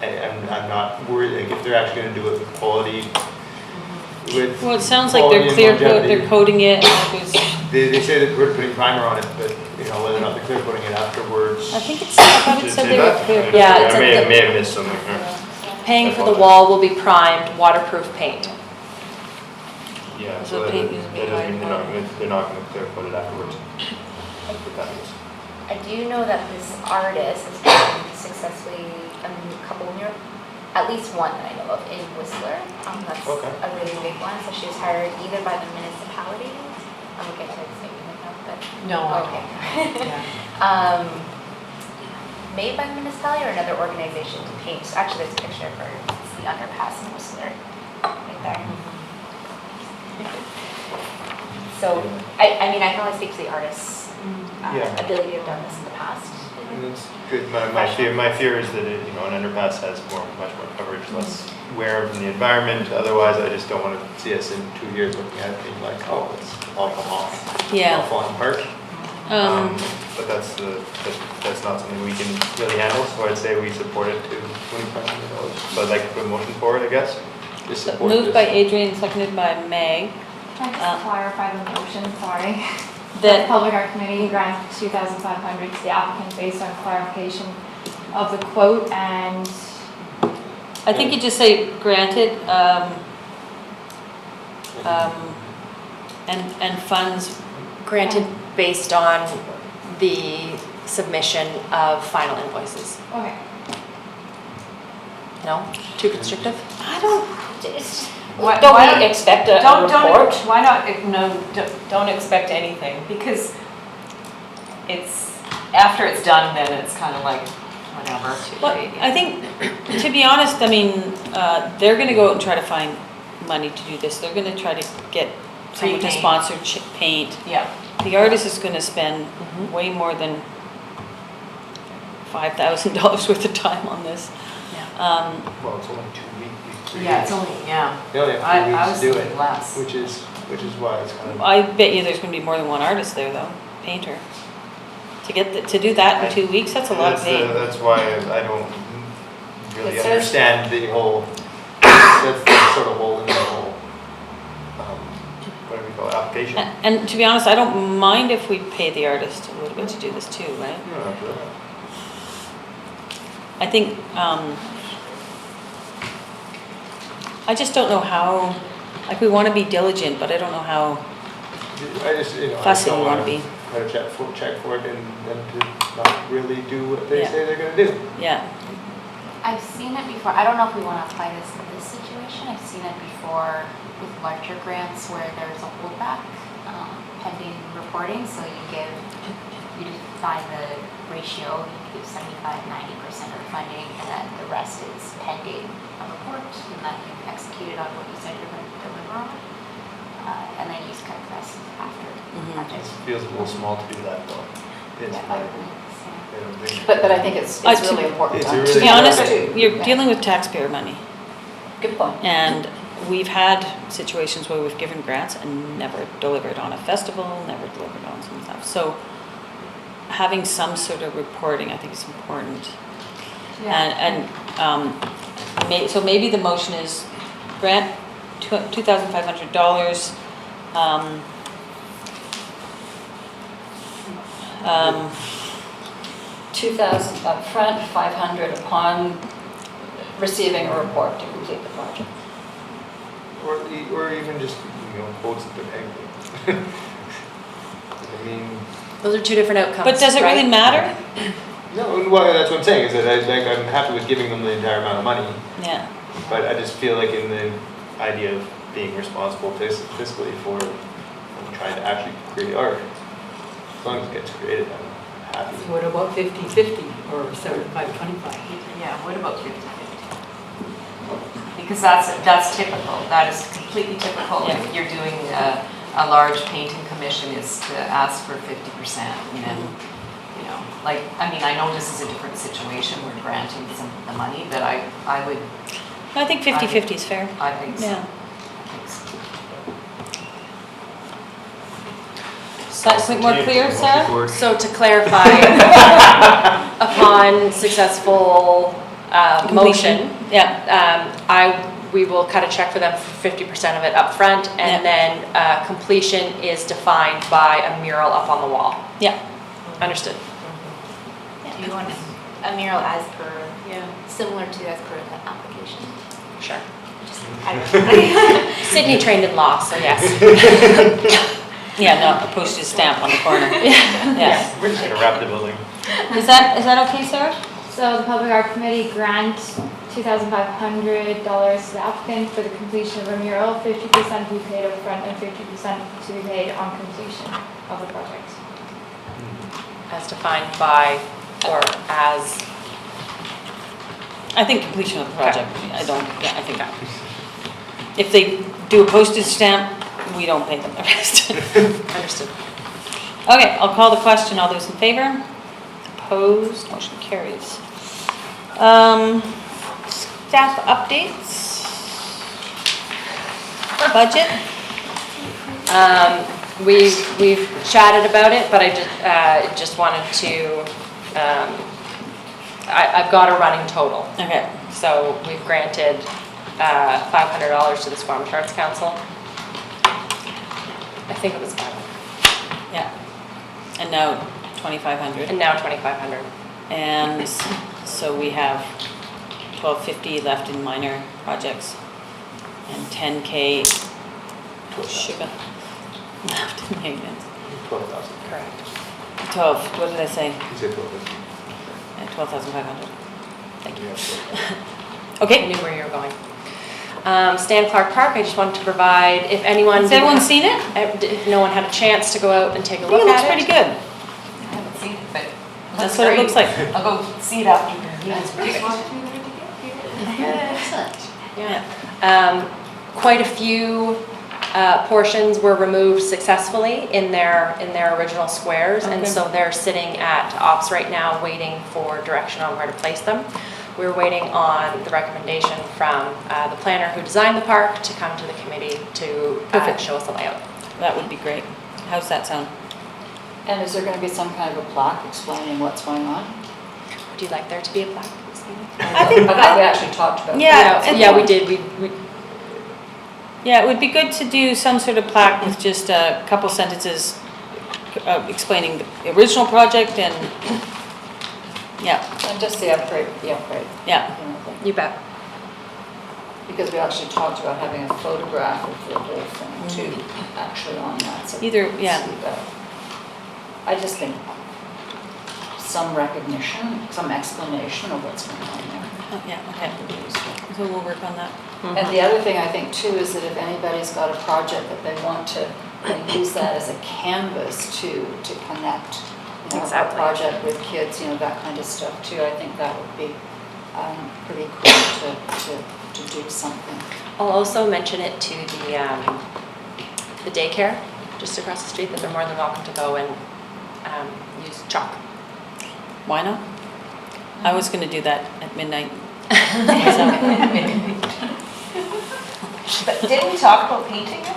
I'm not worried, like if they're actually gonna do it with quality, with.
Well, it sounds like
quality
they're
and
clear coat,
longevity.
they're coating it, and it was,
They say that we're putting primer on it, but you know, whether or not they're clear coating it afterwards.
I thought it
Did
said
say
they were
that?
clear.
Yeah,
I
it's
may
at the-
have missed something here.
Paying for the wall will be primed, waterproof paint.
Yeah,
So
so that
paint
that
needs to be
doesn't mean
hard
they're not gonna clear coat it afterwards. That's what that means.
I do know that this artist has been successfully a couple of at least one that I know of in Whistler. That's
Okay.
a really big one. So she was hired either by the municipality. I'm looking at her saying right now, but
No.
okay.
Yeah.
Made by the municipality or another organization to paint. Actually, there's a picture of her. It's the underpass in Whistler, right there. So I mean, I can only speak to the artist's
Yeah.
ability to have done this in the past.
And it's good, my fear is that it, you know, an underpass has much more coverage, less wear from the environment. Otherwise, I just don't want to see us in 2 years looking at it being like, oh, it's all come off.
Yeah.
All falling apart. But that's not something we can really handle, so I'd say we support it to $2,500. So I'd like to put a motion for it, I guess. Just support
Moved
this.
by Adrian, seconded by Meg.
Can I just clarify the motion, sorry?
That-
The Public Art Committee grant $2,500 to the applicant based on clarification of the quote and
I think you just say granted, and funds,
Granted based on the submission of final invoices.
okay.
No? Too constrictive?
I don't,
Why
Don't we expect a report?
Why not, don't expect anything, because it's, after it's done, then it's kind of like, whatever.
Well, I think, to be honest, I mean, they're gonna go out and try to find money to do this. They're gonna try to get someone to
Pre-paint.
sponsor paint.
Yeah.
The artist is gonna spend way more than $5,000 worth of time on this.
Well, it's only 2 weeks.
Yeah, it's only, yeah.
They only
I
have 2
was
weeks to do
thinking
it,
less.
which is why it's kind of.
I bet you there's gonna be more than one artist there though, painter. To do that in 2 weeks, that's a lot of paint.
That's why I don't really
It says-
understand the whole, that's the sort of hole in the whole, what do we call it, application.
And to be honest, I don't mind if we pay the artist a little bit to do this too, right?
You don't have to do that.
I think, I just don't know how, like, we wanna be diligent, but I don't know how
I just, I
fussy
don't
we wanna
want
be.
to try to check for it and them to not really do what they
Yeah.
say they're gonna do.
Yeah,
I've seen it before. I don't know if we want to apply this in this situation. I've seen it before with larger grants where there's a holdback pending reporting. So you define the ratio, you give 75-90% of the funding, and then the rest is pending a report, and then you've executed on what you said you're going to deliver on. And then you just cut the rest after.
Mhm.
It feels a little small to do that though. It's
Yeah,
like,
I don't think so.
But I think it's really important.
It's a
to
really
to be honest,
important.
you're dealing with taxpayer money.
Good point.
And we've had situations where we've given grants and never delivered on a festival, never delivered on some stuff. So having some sort of reporting, I think is important. So maybe the motion is grant $2,500.
2,000 upfront, 500 upon receiving a report to complete the project.
Or even just, quotes that they're paying. I mean,
Those are two different outcomes,
But does it really
right?
matter?
no, well, that's what I'm saying, is that I'm happy with giving them the entire amount of money,
Yeah.
but I just feel like in the idea of being responsible fiscally for trying to actually create art, as long as it gets created, I'm happy.
So what about 50/50 or 75/25?
Yeah, what about 50/50? Because that's typical, that is completely typical.
Yeah.
If you're doing a large painting commission, is to ask for 50%, and then, like, I mean, I know this is a different situation, we're granting the money, but I would,
I think 50/50 is fair.
I think so.
Yeah.
I think so.
Is that a bit more clear, Sarah?
So to clarify, upon successful motion,
Yeah,
we will cut a check for them for 50% of it up front, and then completion is defined by a mural up on the wall.
yeah.
Understood.
Do you want a mural as per,
Yeah.
similar to as per the application?
Sure.
I don't know.
Sydney trained in law, so yes.
Yeah, no, a postage stamp on the corner. Yeah.
We're just gonna wrap the building.
Is that okay, Sarah?
So the Public Art Committee grant $2,500 to the applicant for the completion of a mural, 50% to be paid up front and 50% to be paid on completion of the project.
As defined by, or as,
I think completion of the project, I think that. If they do a postage stamp, we don't pay them the rest.
understood.
Okay, I'll call the question. All those in favor? Opposed? Motion carries. Staff updates? Budget?
We've chatted about it, but I just wanted to, I've got a running total.
Okay.
So we've granted $500 to the Squamish Arts Council. I think it was 500,
Yeah. And now 2,500.
and now 2,500.
And so we have 1,250 left in minor projects and 10K sugar left in maintenance.
12,000.
Correct.
12, what did I say?
You said 12,000.
Yeah, 12,500. Thank you.
Yeah, so-
I
Okay,
knew where you were going. Stan Clarke Park, I just wanted to provide, if anyone.
Has everyone seen it?
If no one had a chance to go out and take a
I
look
think it looks
at
pretty
it.
good.
I haven't seen it, but.
That's what it looks like.
I'll go see it after.
Excellent.
Yeah. Quite a few portions were removed successfully in their original squares, and
Okay.
so they're sitting at ops right now, waiting for direction on where to place them. We're waiting on the recommendation from the planner who designed the park to come to the committee to
Perfect.
show us the layout.
That would be great. How's that sound?
And is there going to be some kind of a plaque explaining what's going on?
Would you like there to be a plaque?
I think-
I thought we actually talked about that.
Yeah, and-
Yeah, we did. We
Yeah, it would be good to do some sort of plaque with just a couple sentences explaining the original project and, yeah,
And just the upgrade,
yeah.
you know, thing.
You bet.
Because we actually talked about having a photograph of the whole thing too, actually on that. So
Either-
we can
yeah.
see that. I just think some recognition, some explanation of what's going on there.
Oh, yeah, okay.
would be useful.
So we'll work on that.
And the other thing I think too is that if anybody's got a project that they want to use that as a canvas to connect, you know, a
Exactly.
project with kids, you know, that kind of stuff too, I think that would be pretty cool to do something.
I'll also mention it to the daycare just across the street, that they're more than welcome to go and use chalk.
Why not? I was gonna do that at midnight.
But didn't we talk about painting it?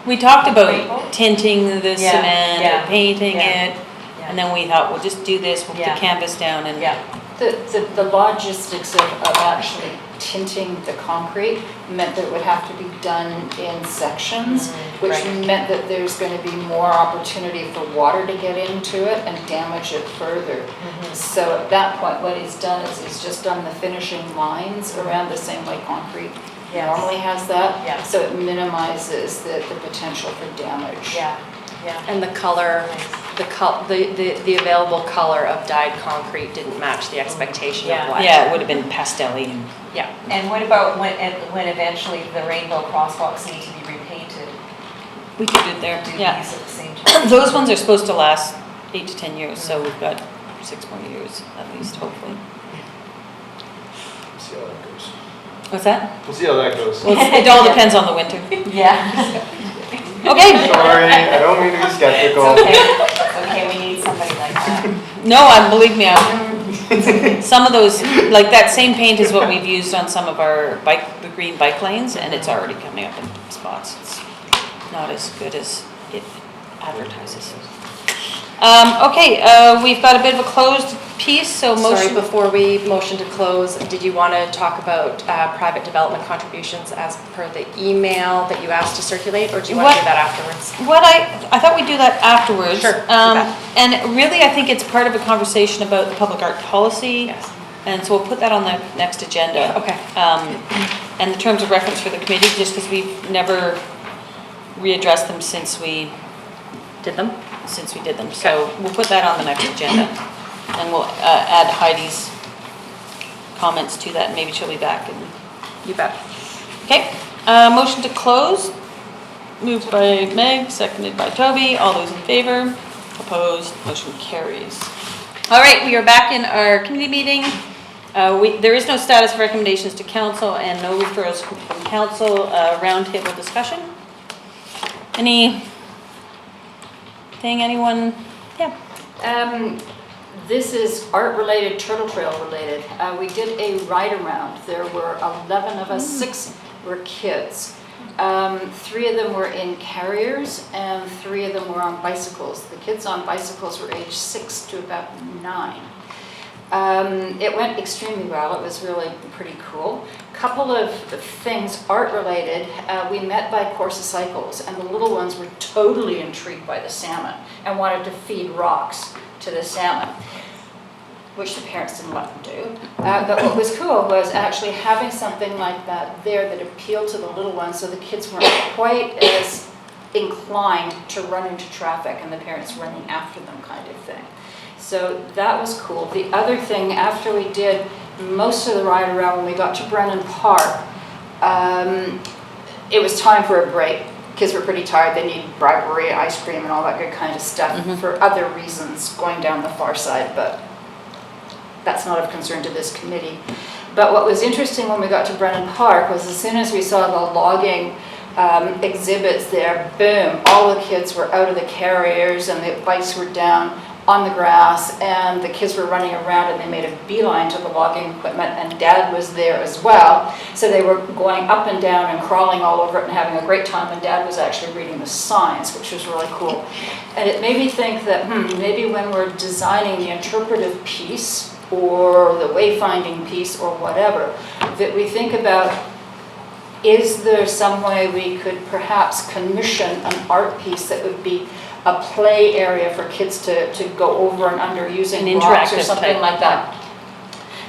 We talked
Rainbow?
about tinting the
Yeah,
cement
yeah,
and painting
yeah,
it. And then we thought, we'll just do this, we'll put
Yeah.
the canvas down and.
Yeah.
The logistics of actually tinting the concrete meant that it would have to be done in sections, which
right.
meant that there's going to be more opportunity for water to get into it and damage it further. So at that point, what he's done is he's just done the finishing lines around the same way concrete
Yes.
normally has that.
Yeah.
So it minimizes the potential for damage.
Yeah, yeah.
And the color, the available color of dyed concrete didn't match the expectation
Yeah.
of what.
Yeah, it would have been pastel-y and.
Yeah.
And what about when eventually the rainbow crosswalks need to be repainted?
We could do it there,
Do
yeah.
these at the same time?
Those ones are supposed to last 8 to 10 years, so we've got 6 more years at least, hopefully.
We'll see how that goes.
What's that?
We'll see how that goes.
Well, it all depends on the winter.
Yeah.
Okay.
Sorry, I don't mean to be skeptical.
It's okay, we need somebody like that.
No, believe me, some of those, like that same paint is what we've used on some of our the green bike lanes, and it's already coming up in spots. It's not as good as it advertises. Okay, we've got a bit of a closed piece, so
Sorry,
motion.
before we motion to close, did you want to talk about private development contributions as per the email that you asked to circulate, or do you want to do that afterwards?
What I thought we'd do that afterwards.
Sure, do that.
And really, I think it's part of a conversation about the public art policy.
Yes.
And so we'll put that on the next agenda.
Okay.
And the terms of reference for the committee, just because we've never readdressed them since we
Did them?
did them. So we'll put that on the next agenda. And we'll add Heidi's comments to that, and maybe she'll be back. And
You bet.
okay, motion to close. Moved by Meg, seconded by Toby. All those in favor? Opposed? Motion carries. All right, we are back in our committee meeting. There is no status of recommendations to council and no referrals from council. Roundtable discussion. Anyone? Yeah.
This is art related, Turtle Trail related. We did a ride around. There were 11 of us, 6 were kids. 3 of them were in carriers and 3 of them were on bicycles. The kids on bicycles were aged 6 to about 9. It went extremely well. It was really pretty cool. Couple of things art related. We met by Corsa Cycles, and the little ones were totally intrigued by the salmon and wanted to feed rocks to the salmon, which the parents didn't let them do. But what was cool was actually having something like that there that appealed to the little ones, so the kids weren't quite as inclined to run into traffic and the parents running after them kind of thing. So that was cool. The other thing, after we did most of the ride around, when we got to Brennan Park, it was time for a break. Kids were pretty tired, they needed bribery, ice cream and all that good kind of stuff for other reasons going down the far side, but that's not of concern to this committee. But what was interesting when we got to Brennan Park was as soon as we saw the logging exhibits there, boom, all the kids were out of the carriers and the bikes were down on the grass and the kids were running around and they made a beeline to the logging equipment and Dad was there as well. So they were going up and down and crawling all over it and having a great time, and Dad was actually reading the signs, which was really cool. And it made me think that maybe when we're designing the interpretive piece or the wayfinding piece or whatever, that we think about, is there some way we could perhaps commission an art piece that would be a play area for kids to go over and under using
An
blocks or
interactive
something
type.
like that.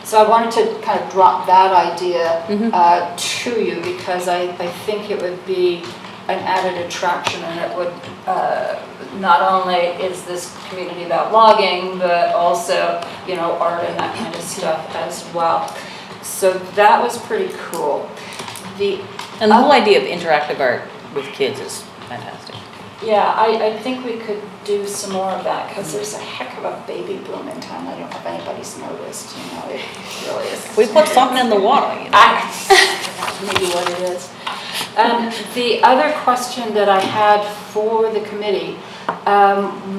So I wanted to kind of drop that idea to you because I think it would be an added attraction, and it would not only is this community about logging, but also, you know, art and that kind of stuff as well. So that was pretty cool.
And the whole idea of interactive art with kids is fantastic.
Yeah, I think we could do some more of that because there's a heck of a baby boom in town. I don't know if anybody's noticed, you know, it really is.
We put something in the water, you know.
That's maybe what it is. The other question that I had for the committee,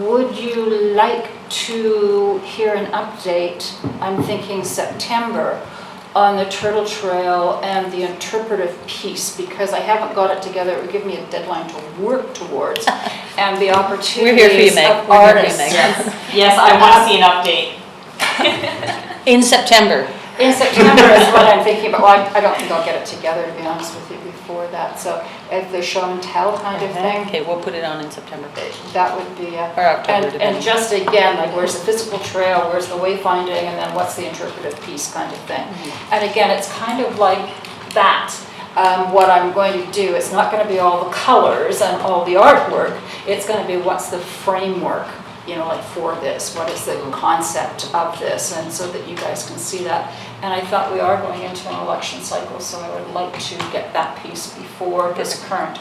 would you like to hear an update, I'm thinking September, on the Turtle Trail and the interpretive piece, because I haven't got it together. It would give me a deadline to work towards, and the opportunities
We're here for you, Meg.
of
We're here for you,
artists.
Meg.
Yes, I want to see an update.
In September.
In September is what I'm thinking, but well, I don't think I'll get it together, to be honest with you, before that. So if the show and tell kind of thing,
Okay, we'll put it on in September.
that would be
Or October,
and
depending.
just again, like where's the physical trail, where's the wayfinding, and then what's the interpretive piece kind of thing. And again, it's kind of like that. What I'm going to do, it's not going to be all the colors and all the artwork, it's going to be what's the framework, you know, like for this, what is the concept of this, and so that you guys can see that. And I thought we are going into an election cycle, so I would like to get that piece before this current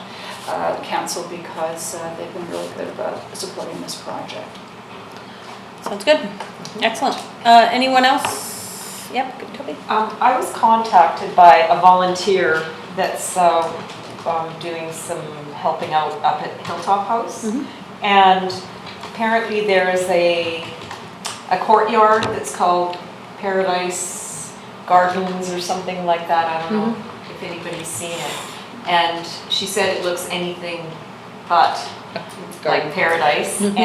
council, because they've been really good about supporting this project.
Sounds good. Excellent. Anyone else? Yep, good, Toby.
I was contacted by a volunteer that's doing some helping out up at Hilltop House. And apparently there is a courtyard that's called Paradise Gardens or something like that. I don't know if anybody's seen it. And she said it looks anything but like paradise, and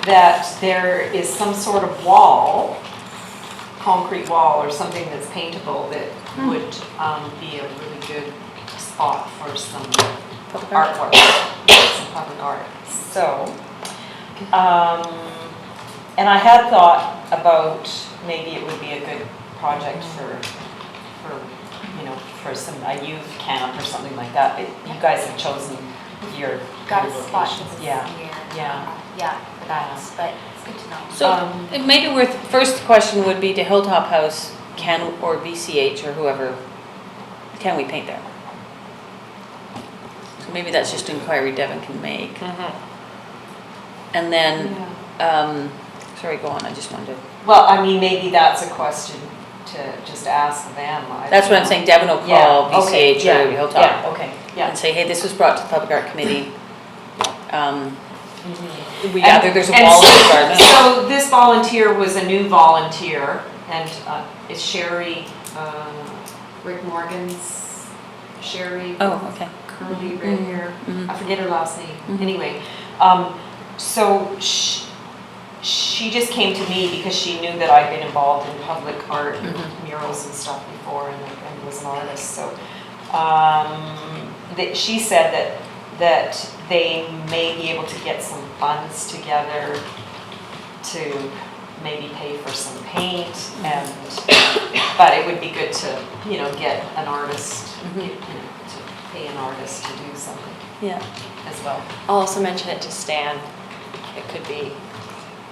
that there is some sort of wall, concrete wall or something that's paintable that would be a really good spot for some artwork, some public art. So, and I had thought about maybe it would be a good project for you know, for a youth camp or something like that. But you guys have chosen your
Got a
your
spot
locations.
this
Yeah.
year.
Yeah.
Yeah, for that, but it's good to know.
So it may be worth, first question would be to Hilltop House, or VCH or whoever, can we paint there? So maybe that's just an inquiry Devin can make. And then, sorry, go on, I just wanted to.
Well, I mean, maybe that's a question to just ask them.
That's what I'm saying, Devin will call VCH or Hilltop.
Yeah, okay, yeah.
And say, hey, this was brought to the Public Art Committee. We gather there's a wall in the garden.
So this volunteer was a new volunteer, and it's Sherry, Rick Morgan's, Sherry.
Oh, okay.
Curly red hair.
Mhm.
I forget her last name. Anyway, so she just came to me because she knew that I'd been involved in public art and murals and stuff before, and was an artist. So that she said that they may be able to get some funds together to maybe pay for some paint, but it would be good to, you know, get an artist, to pay an artist to do something
Yeah.
as well.
I'll also mention it to Stan. It could be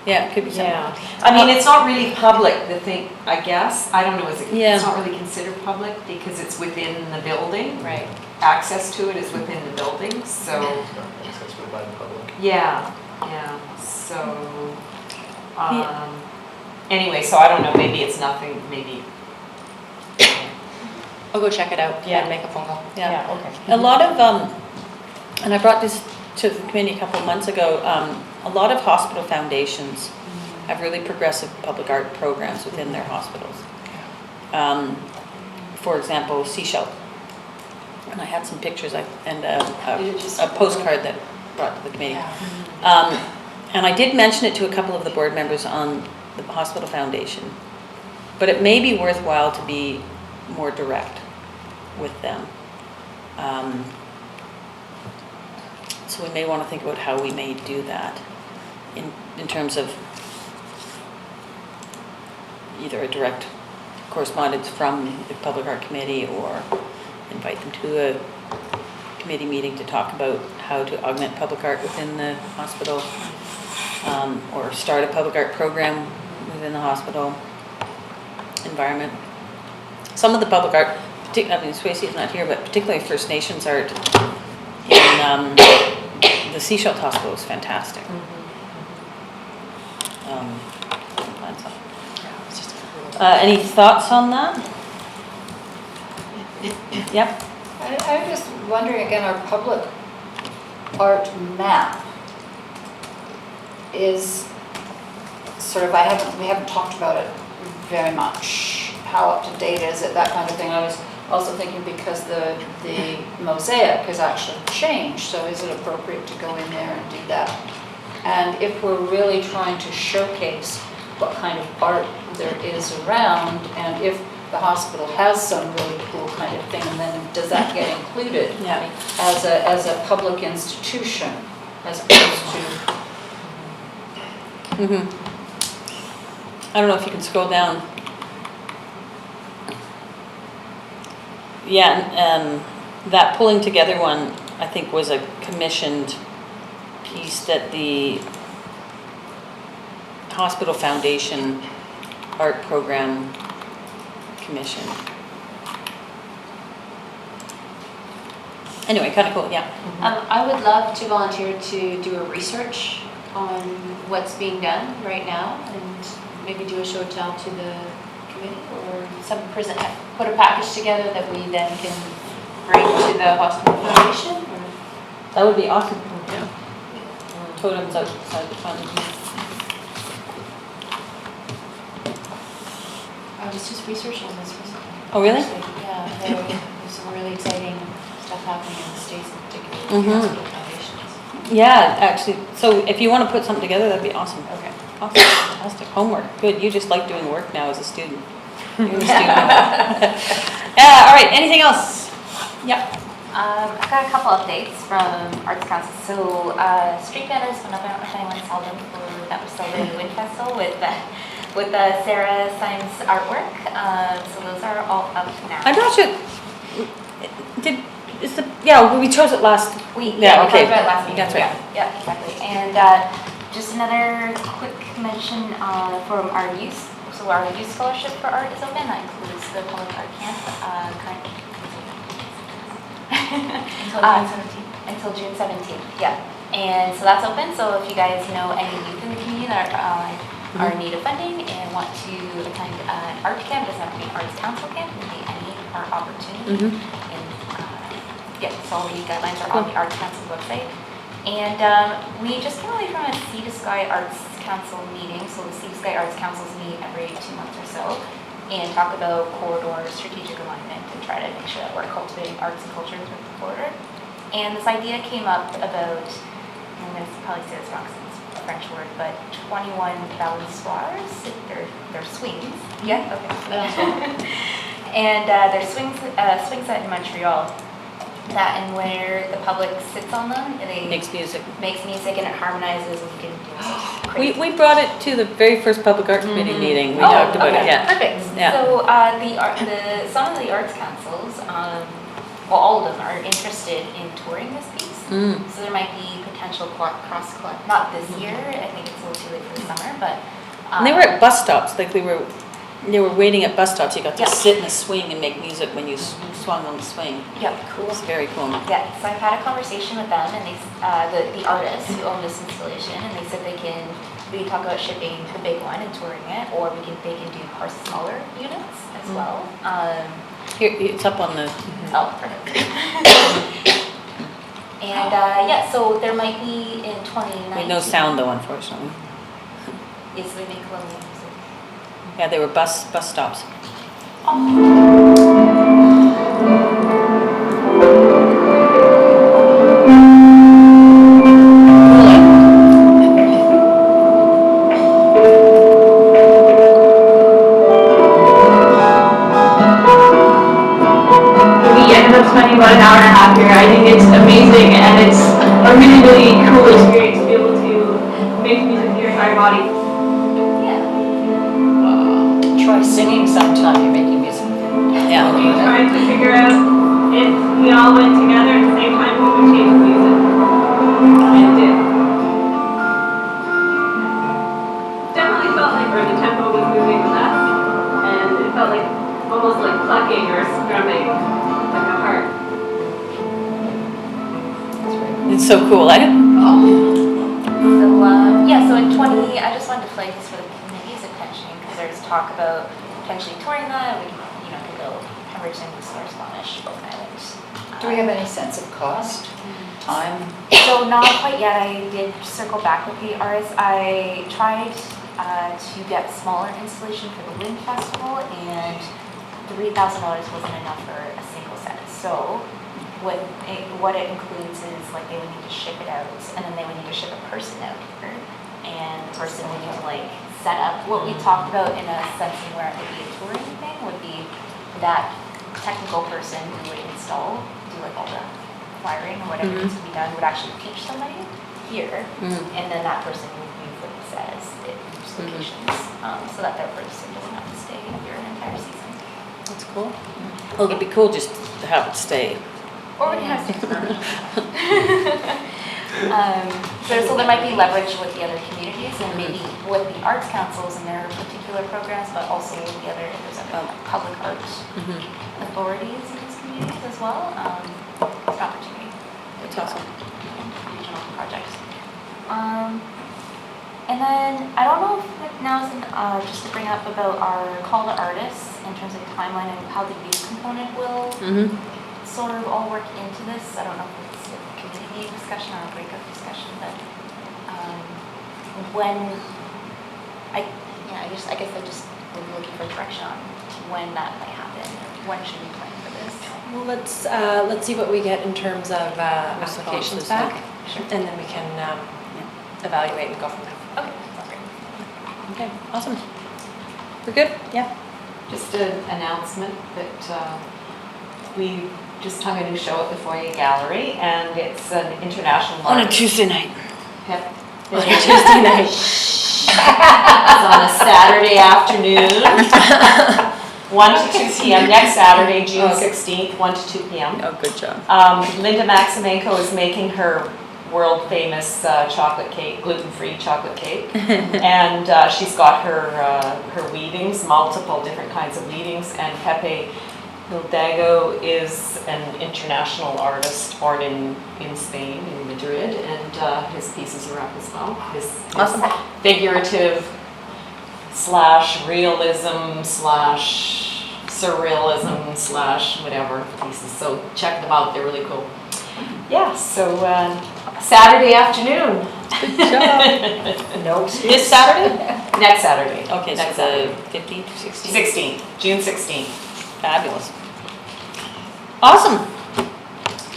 Yeah, it could be something.
Yeah, I mean, it's not really public, the thing, I guess, I don't know,
Yeah.
it's not really considered public because it's within the building.
Right.
Access to it is within the building, so,
It's not accessible by the public.
yeah, so, anyway, so I don't know, maybe it's nothing, maybe.
I'll go check it out
Yeah.
and make a phone call.
Yeah.
Okay.
A lot of, and I brought this to the committee a couple of months ago, a lot of hospital foundations have really progressive public art programs within their hospitals. For example, Seashell. And I had some pictures and a postcard that brought to the committee. And I did mention it to a couple of the board members on the hospital foundation. But it may be worthwhile to be more direct with them. So we may want to think about how we may do that in terms of either a direct correspondence from the Public Art Committee or invite them to a committee meeting to talk about how to augment public art within the hospital, or start a public art program within the hospital environment. Some of the public art, I mean, Swayze is not here, but particularly First Nations art in the Seashell Hospital is fantastic. Any thoughts on that? Yep.
I'm just wondering again, our public art map is sort of, we haven't talked about it very much. How up to date is it, that kind of thing. I was also thinking because the Mosaic has actually changed, so is it appropriate to go in there and do that? And if we're really trying to showcase what kind of art there is around, and if the hospital has some really cool kind of thing, and then does that get included
Yeah.
as a public institution as opposed to?
I don't know if you can scroll down. Yeah, and that pulling together one, I think, was a commissioned piece that the Hospital Foundation Art Program commissioned. Anyway, kind of cool, yeah.
I would love to volunteer to do a research on what's being done right now and maybe do a show tell to the committee or put a package together that we then can bring to the hospital foundation. Or?
That would be awesome. Yeah. Totems outside the front.
I was just researching this recently.
Oh, really?
Yeah, there's some really exciting stuff happening in the States in particular with hospital foundations.
Yeah, actually, so if you want to put something together, that'd be awesome. Okay. Awesome, fantastic. Homework, good. You just like doing work now as a student. You're a student. All right, anything else? Yep.
I've got a couple updates from Arts Council. So Street Banners went up. I don't know if anyone saw them that was still in the Wind Festival with Sarah Symes artwork. So those are all up now.
I'm not sure, we chose it last.
We
Yeah, okay.
talked about it last meeting.
That's right.
Yeah, exactly. And just another quick mention from our youth. So our youth scholarship for art is open. That includes the public art camp currently. Until June 17th. Yeah. And so that's open. So if you guys know any youth in the community that are in need of funding and want to attend an art camp, it doesn't have to be an arts council camp, it can be any art opportunity. And so all the guidelines are on the Arts Council website. And we just came away from a Sea to Sky Arts Council meeting. So the Sea to Sky Arts Councils meet every 2 months or so and talk about corridor strategic alignment and try to make sure that we're cultivating arts and culture through the corridor. And this idea came up about, I'm going to probably say this wrong because it's a French word, but 21 balançoires, they're swings. Yeah, okay. And they're swing set in Montreal. That and where the public sits on them, they
Makes music.
and it harmonizes and you can do some crazy.
We brought it to the very first Public Art Committee meeting. We talked about it, yeah.
Perfect.
Yeah.
So some of the arts councils, all of them are interested in touring this piece. So there might be potential cross collect, not this year, I think it's a little too late for the summer, but.
And they were at bus stops, like they were waiting at bus stops. You got to
Yeah.
sit in a swing and make music when you swung on the swing.
Yep.
It was very cool.
Yeah, so I've had a conversation with them and the artists who own this installation, and they said we can talk about shipping the big one and touring it, or they can do smaller units as well.
Here, it's up on the.
Oh, perfect. And yeah, so there might be in 2019.
With no sound though, unfortunately.
Yes, we make colonial music.
Yeah, they were bus stops.
We ended up spending about an hour and a half here. I think it's amazing and it's a really, really cool experience to be able to make music with your entire body.
Try singing sometime, you're making music.
Yeah.
We tried to figure out if we all went together at the same time, we would change the music. And it did. Definitely felt like the tempo was moving with us. And it felt like almost like plucking or strumming like a heart.
It's so cool.
So yeah, so in I just wanted to flag this for the committee's attention because there's talk about potentially touring that. We could go Pemberton, or Squamish, both islands.
Do we have any sense of cost, time?
So not quite yet. I did circle back with the artists. I tried to get a smaller installation for the Wind Festival, and $3,000 wasn't enough for a single set. So what it includes is like they would need to ship it out, and then they would need to ship a person out here, and the person would need to set up. What we talked about in a sense where it would be a touring thing would be that technical person who would install, do all the wiring or whatever needs to be done, would actually teach somebody here, and then that person would use what he says at each locations, so that their person doesn't have to stay here an entire season.
That's cool. Well, it'd be cool just to have it stay.
Or we can have 6 months. So there might be leverage with the other communities and maybe with the arts councils and their particular programs, but also with the other, there's other public arts authorities in these communities as well. It's an opportunity.
That's awesome.
Regional projects. And then I don't know if now is just to bring up about our call to artists in terms of timeline and how the youth component will sort of all work into this. I don't know if it's a continuing discussion or a breakup discussion, but I guess I just will be looking for direction on when that might happen. When should we plan for this?
Well, let's see what we get in terms of applications
Responses,
back,
Sure.
and then we can evaluate and go from there.
Okay, that's great.
Okay, awesome. We're good? Yeah.
Just an announcement that we just hung a new show at the Foyer Gallery, and it's an international
On a
artist.
Tuesday night.
Yep. On a Tuesday night. It's on a Saturday afternoon, 1 to 2 p.m. Next Saturday, June 16th, 1 to 2 p.m.
Oh, good job.
Linda Maximenko is making her world famous chocolate cake, gluten-free chocolate cake, and she's got her weavings, multiple different kinds of weavings, and Pepe Hildago is an international artist born in Spain, in Madrid, and his pieces are up as well. His figurative / realism / surrealism / whatever pieces. So check them out, they're really cool. Yeah, so Saturday afternoon.
Good job.
No.
This Saturday?
Next Saturday.
Okay, so
Next
the
Saturday.
15th, 16th?
16th, June 16th.
Fabulous. Awesome.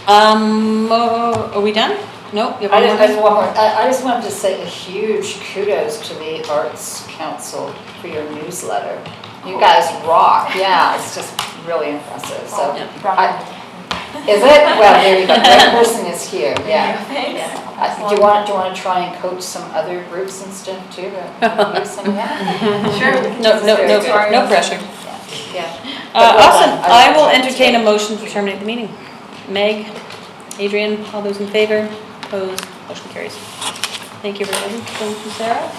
Are we done? Nope. You have
I
one
just,
more?
I just wanted to say a huge kudos to the Arts Council for your newsletter. You guys rock, yeah, it's just really impressive, so. Is it? Well, there you go, the right person is here, yeah. Do you want to try and coach some other groups and stuff too, to use some of that?
Sure.
No pressure.
Yeah.
Awesome. I will entertain a motion to terminate the meeting. Meg, Adrian, all those in favor? Opposed? Motion carries. Thank you, everybody. Thank you, Sarah.